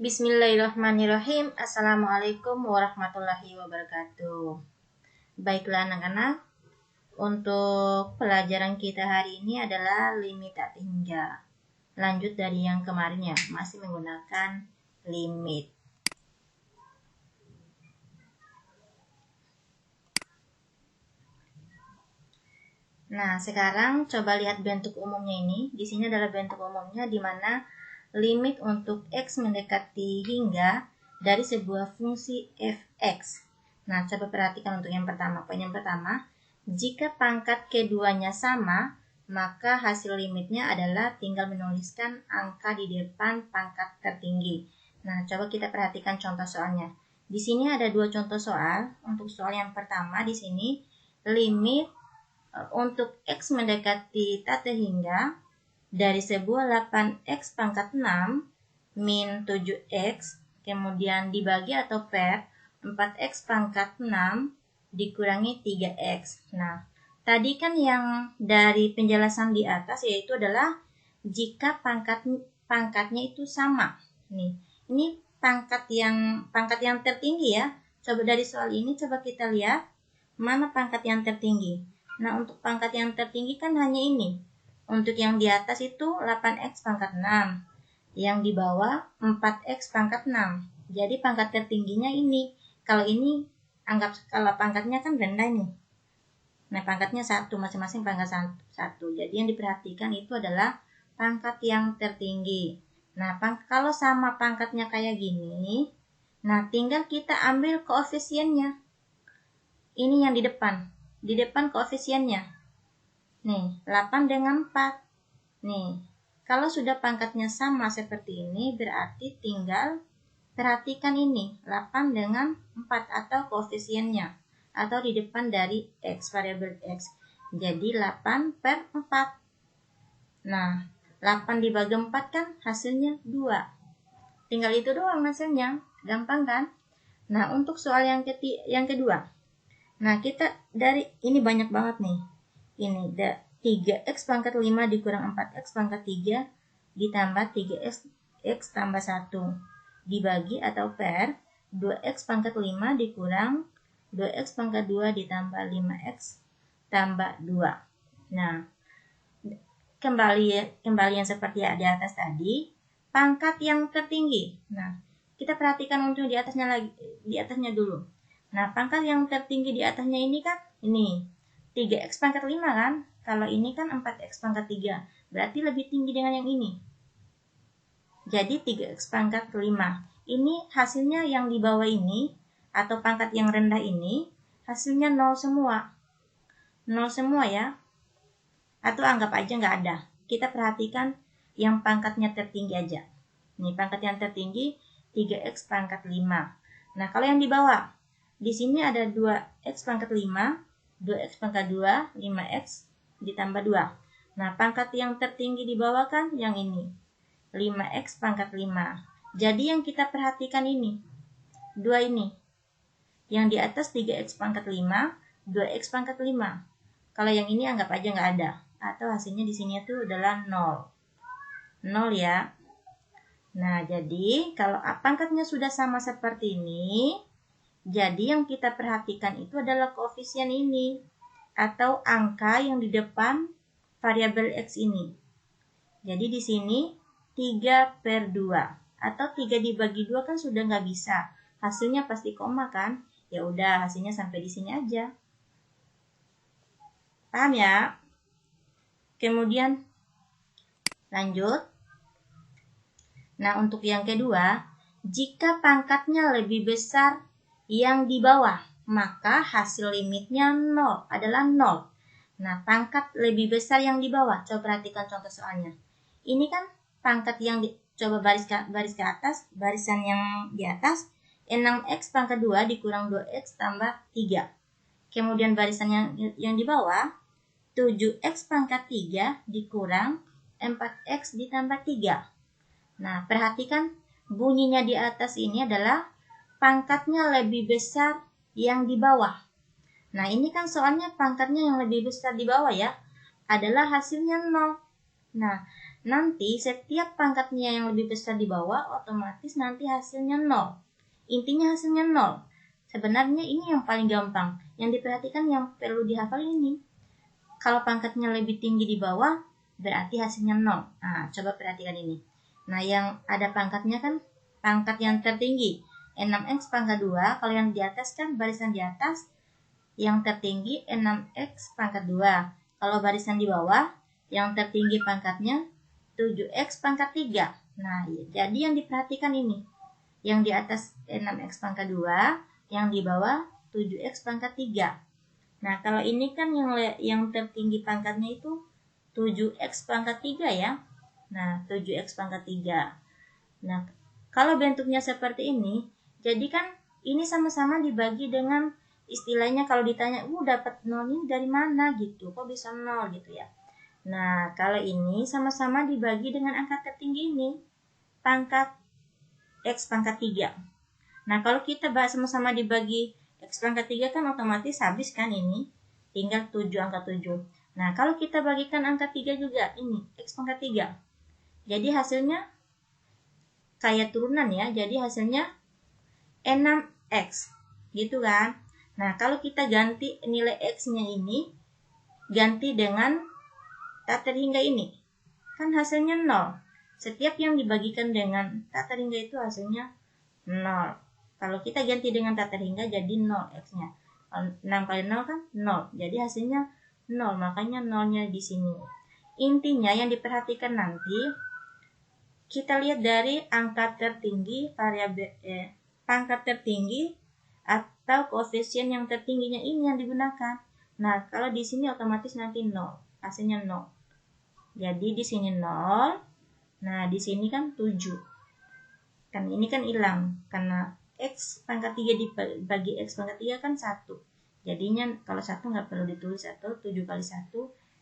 Bismillahirrahmanirrahim. Assalamualaikum warahmatullahi wabarakatuh. Baiklah anak-anak, untuk pelajaran kita hari ini adalah limit tak hingga. Lanjut dari yang kemarin ya, masih menggunakan limit. Nah, sekarang coba lihat bentuk umumnya ini. Di sini adalah bentuk umumnya di mana limit untuk X mendekati hingga dari sebuah fungsi fx. Nah, coba perhatikan untuk yang pertama. Poin yang pertama, jika pangkat keduanya sama, maka hasil limitnya adalah tinggal menuliskan angka di depan pangkat tertinggi. Nah, coba kita perhatikan contoh soalnya. Di sini ada dua contoh soal. Untuk soal yang pertama di sini limit untuk X mendekati tata hingga dari sebuah 8X pangkat 6 min 7X kemudian dibagi atau per 4X pangkat 6 dikurangi 3X. Nah, tadi kan yang dari penjelasan di atas yaitu adalah jika pangkatnya itu sama. Nih, ini pangkat yang tertinggi ya. Coba dari soal ini coba kita lihat mana pangkat yang tertinggi. Nah, untuk pangkat yang tertinggi kan hanya ini. Untuk yang di atas itu 8X pangkat 6. Yang di bawah 4X pangkat 6. Jadi pangkat tertingginya ini. Kalau ini, kalau pangkatnya kan rendah nih. Nah, pangkatnya 1, masing-masing pangkat 1. Jadi yang diperhatikan itu adalah pangkat yang tertinggi. Nah, kalau sama pangkatnya kayak gini, nah tinggal kita ambil koefisiennya. Ini yang di depan. Di depan koefisiennya. Nih, 8 dengan 4. Nih, kalau sudah pangkatnya sama seperti ini, berarti tinggal perhatikan ini, 8 dengan 4 atau koefisiennya. Atau di depan dari X, variabel X. Jadi 8 per 4. Nah, 8 dibagi 4 kan hasilnya 2. Tinggal itu doang hasilnya. Gampang kan? Nah, untuk soal yang kedua. Nah, kita dari ini banyak banget nih. Ini 3x pangkat 5 dikurang 4x pangkat 3 ditambah 3x tambah 1 dibagi atau per 2x pangkat 5 dikurang 2x pangkat 2 ditambah 5x tambah 2. Nah, kembali yang seperti di atas tadi, pangkat yang tertinggi. Nah, kita perhatikan untuk di atasnya dulu. Nah, pangkat yang tertinggi di atasnya ini kan, ini 3x pangkat 5 kan? Kalau ini kan 4x pangkat 3, berarti lebih tinggi dengan yang ini. Jadi 3x pangkat 5. Ini hasilnya yang di bawah ini, atau pangkat yang rendah ini, hasilnya 0 semua. 0 semua ya. Atau anggap aja nggak ada. Kita perhatikan yang pangkatnya tertinggi aja. Ini pangkat yang tertinggi 3x pangkat 5. Nah, kalau yang di bawah, di sini ada 2x pangkat 5, 2x pangkat 2, 5x ditambah 2. Nah, pangkat yang tertinggi di bawah kan yang ini, 5x pangkat 5. Jadi yang kita perhatikan ini, 2 ini. Yang di atas 3x pangkat 5, 2x pangkat 5. Kalau yang ini anggap aja nggak ada. Atau hasilnya di sini itu adalah 0. 0 ya. Nah, jadi kalau pangkatnya sudah sama seperti ini, jadi yang kita perhatikan itu adalah koefisien ini atau angka yang di depan variabel X ini. Jadi di sini 3 per 2 atau 3 dibagi 2 kan sudah nggak bisa. Hasilnya pasti koma kan? Ya udah, hasilnya sampai di sini aja. Paham ya? Kemudian lanjut. Nah, untuk yang kedua, jika pangkatnya lebih besar yang di bawah, maka hasil limitnya 0 adalah 0. Nah, pangkat lebih besar yang di bawah. Coba perhatikan contoh soalnya. Ini kan pangkat yang coba baris ke atas, barisan yang di atas 6x pangkat 2 dikurang 2x tambah 3. Kemudian barisan yang di bawah 7x pangkat 3 dikurang 4x ditambah 3. Nah, perhatikan bunyinya di atas ini adalah pangkatnya lebih besar yang di bawah. Nah, ini kan soalnya pangkatnya yang lebih besar di bawah ya, adalah hasilnya 0. Nah, nanti setiap pangkatnya yang lebih besar di bawah, otomatis nanti hasilnya 0. Intinya hasilnya 0. Sebenarnya ini yang paling gampang. Yang diperhatikan yang perlu dihafal ini. Kalau pangkatnya lebih tinggi di bawah, berarti hasilnya 0. Nah, coba perhatikan ini. Nah, yang ada pangkatnya kan pangkat yang tertinggi. 6x pangkat 2. Kalau yang di atas kan barisan di atas, yang tertinggi 6x pangkat 2. Kalau barisan di bawah, yang tertinggi pangkatnya 7x pangkat 3. Nah, jadi yang diperhatikan ini. Yang di atas 6x pangkat 2, yang di bawah 7x pangkat 3. Nah, kalau ini kan yang tertinggi pangkatnya itu 7x pangkat 3 ya. Nah, 7x pangkat 3. Nah, kalau bentuknya seperti ini, jadi kan ini sama-sama dibagi dengan istilahnya kalau ditanya, dapat 0 ini dari mana gitu, kok bisa 0 gitu ya. Nah, kalau ini sama-sama dibagi dengan angka tertinggi ini, pangkat x pangkat 3. Nah, kalau kita bahas sama-sama dibagi x pangkat 3 kan otomatis habis kan ini, tinggal 7 angka 7. Nah, kalau kita bagikan angka 3 juga, ini x pangkat 3. Jadi hasilnya kayak turunan ya, jadi hasilnya 6x, gitu kan. Nah, kalau kita ganti nilai x-nya ini, ganti dengan tak terhingga ini, kan hasilnya 0. Setiap yang dibagikan dengan tak terhingga itu hasilnya 0. Kalau kita ganti dengan tak terhingga jadi 0 x-nya. 6 kali 0 kan 0. Jadi hasilnya 0, makanya 0-nya di sini. Intinya yang diperhatikan nanti, kita lihat dari angka tertinggi variabel pangkat tertinggi atau koefisien yang tertingginya ini yang digunakan. Nah, kalau di sini otomatis nanti 0, hasilnya 0. Jadi di sini 0. Nah, di sini kan 7. Kan ini kan hilang karena x pangkat 3 dibagi x pangkat 3 kan 1. Jadinya kalau 1 nggak perlu ditulis, atau 7 kali 1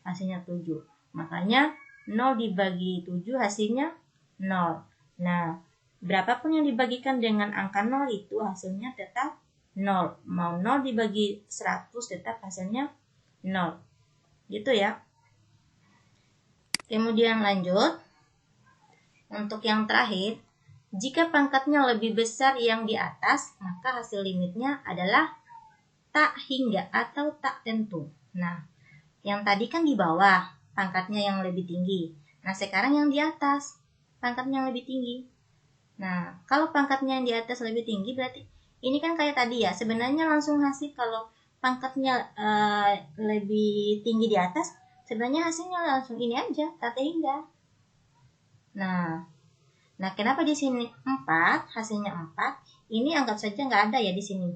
hasilnya 7. Makanya 0 dibagi 7 hasilnya 0. Nah, berapapun yang dibagikan dengan angka 0 itu hasilnya tetap 0. Mau 0 dibagi 100 tetap hasilnya 0. Gitu ya. Kemudian lanjut. Untuk yang terakhir, jika pangkatnya lebih besar yang di atas, maka hasil limitnya adalah tak hingga atau tak tentu. Nah, yang tadi kan di bawah, pangkatnya yang lebih tinggi. Nah, sekarang yang di atas, pangkatnya yang lebih tinggi. Nah, kalau pangkatnya yang di atas lebih tinggi, berarti ini kan kayak tadi ya, sebenarnya langsung hasil kalau pangkatnya lebih tinggi di atas, sebenarnya hasilnya langsung ini aja, tak hingga. Nah, kenapa di sini 4, hasilnya 4? Ini anggap saja nggak ada ya di sini.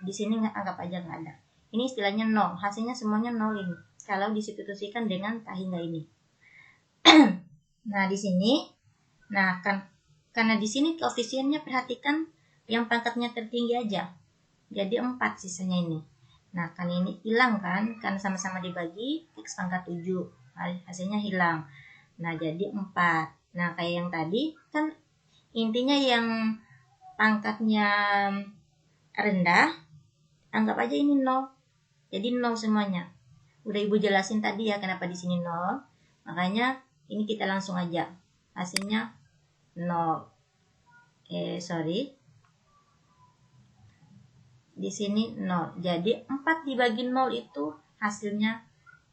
Di sini anggap aja nggak ada. Ini istilahnya 0, hasilnya semuanya 0 ini. Kalau disubstitusikan dengan tak hingga ini. Nah, di sini, karena di sini koefisiennya perhatikan yang pangkatnya tertinggi aja. Jadi 4 sisanya ini. Nah, kan ini hilang kan, karena sama-sama dibagi x pangkat 7. Hasilnya hilang. Nah, jadi 4. Nah, kayak yang tadi kan intinya yang pangkatnya rendah, anggap aja ini 0. Jadi 0 semuanya. Udah Ibu jelasin tadi ya kenapa di sini 0. Makanya ini kita langsung aja. Hasilnya 0. Di sini 0. Jadi 4 dibagi 0 itu hasilnya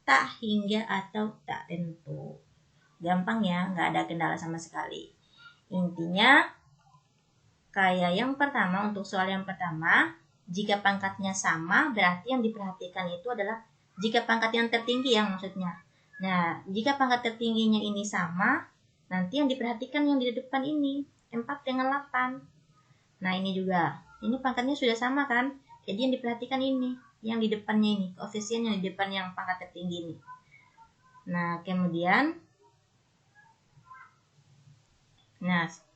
tak hingga atau tak tentu. Gampang ya, nggak ada kendala sama sekali. Intinya, kayak yang pertama, untuk soal yang pertama, jika pangkatnya sama, berarti yang diperhatikan itu adalah jika pangkat yang tertinggi ya maksudnya. Nah, jika pangkat tertingginya ini sama, nanti yang diperhatikan yang di depan ini, 4 dengan 8. Nah, ini juga. Ini pangkatnya sudah sama kan? Jadi yang diperhatikan ini, yang di depannya ini, koefisien yang di depan yang pangkat tertinggi ini. Nah, kemudian,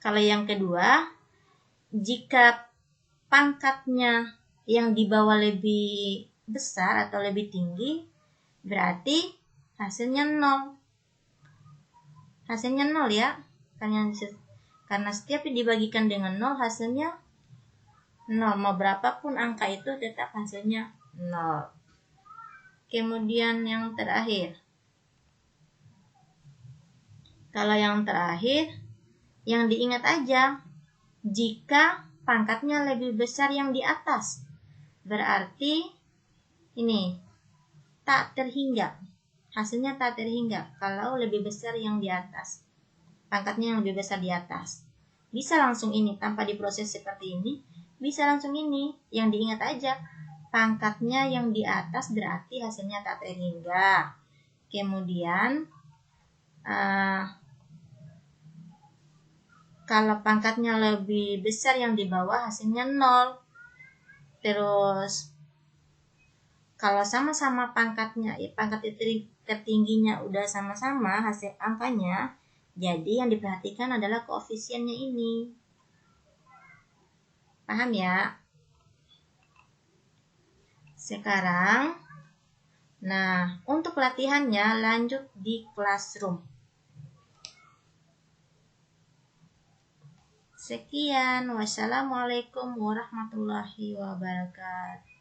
kalau yang kedua, jika pangkatnya yang di bawah lebih besar atau lebih tinggi, berarti hasilnya 0. Hasilnya 0 ya. Karena setiap dibagikan dengan 0, hasilnya 0. Mau berapapun angka itu tetap hasilnya 0. Kemudian yang terakhir, Kalau yang terakhir, yang diingat aja, jika pangkatnya lebih besar yang di atas, berarti ini tak terhingga. Hasilnya tak terhingga kalau lebih besar yang di atas. Pangkatnya yang lebih besar di atas. Bisa langsung ini, tanpa diproses seperti ini, bisa langsung ini. Yang diingat aja, pangkatnya yang di atas berarti hasilnya tak terhingga. Kemudian, kalau pangkatnya lebih besar yang di bawah, hasilnya 0. Terus, kalau sama-sama pangkatnya, pangkat tertingginya udah sama-sama hasil angkanya, jadi yang diperhatikan adalah koefisiennya ini. Paham ya? Sekarang, nah untuk latihannya lanjut di classroom. Sekian, wassalamualaikum warahmatullahi wabarakatuh.